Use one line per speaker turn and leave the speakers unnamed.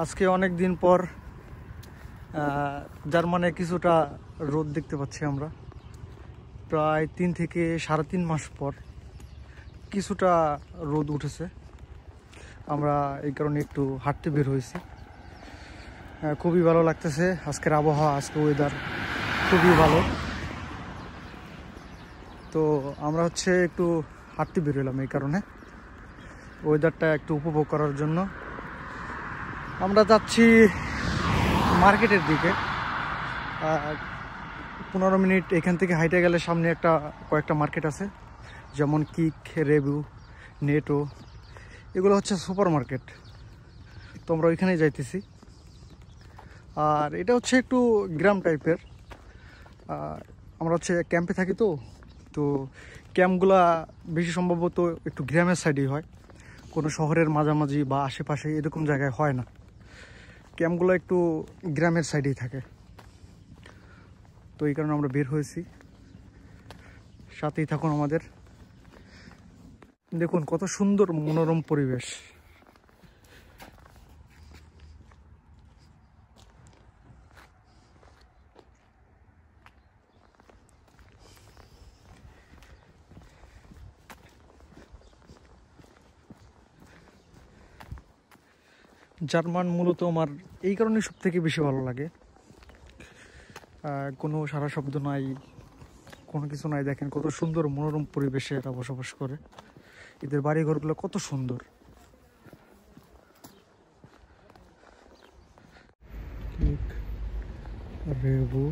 আজকে অনেক দিন পর জার্মানে কিছুটা রোদ দেখতে পাচ্ছি আমরা। প্রায় 3 থেকে 3.5 মাস পর কিছুটা রোদ উঠেছে। আমরা এই কারণে একটু হাঁটতে বের হয়েছি। খুবই ভালো লাগতেছে আজকের আবহাওয়া, আজকে ওয়েদার খুবই ভালো। তো আমরা একটু হাঁটতে বের হলাম এই কারণে, ওয়েদারটা একটু উপভোগ করার জন্য। আমরা যাচ্ছি মার্কেটের দিকে। 15 মিনিট এখান থেকে হাইটে গেলে সামনে কয়েকটা মার্কেট আছে, যেমন কিক, রেবু, নেটো, এগুলো সুপার মার্কেট। তো আমরা ওইখানেই যাইতেছি। আর এটা একটু গ্রাম টাইপের। আমরা ক্যাম্পে থাকি, তো ক্যাম্পগুলা বেশি সম্ভবত একটু গ্রামের সাইডেই হয়, কোনো শহরের মাঝামাঝি বা আশেপাশে এরকম জায়গায় হয় না। ক্যাম্পগুলো একটু গ্রামের সাইডেই থাকে। তো এই কারণে আমরা বের হয়েছি, সাথেই থাকুন আমাদের। দেখুন কত সুন্দর মনোরম পরিবেশ। জার্মান মূলত আমার এই কারণে সব থেকে বেশি ভালো লাগে। কোনো সারা শব্দ নাই, কোনো কিছু নাই। দেখেন কত সুন্দর মনোরম পরিবেশে এরা বসবাস করে। এদের বাড়িঘরগুলো কত সুন্দর। রেবু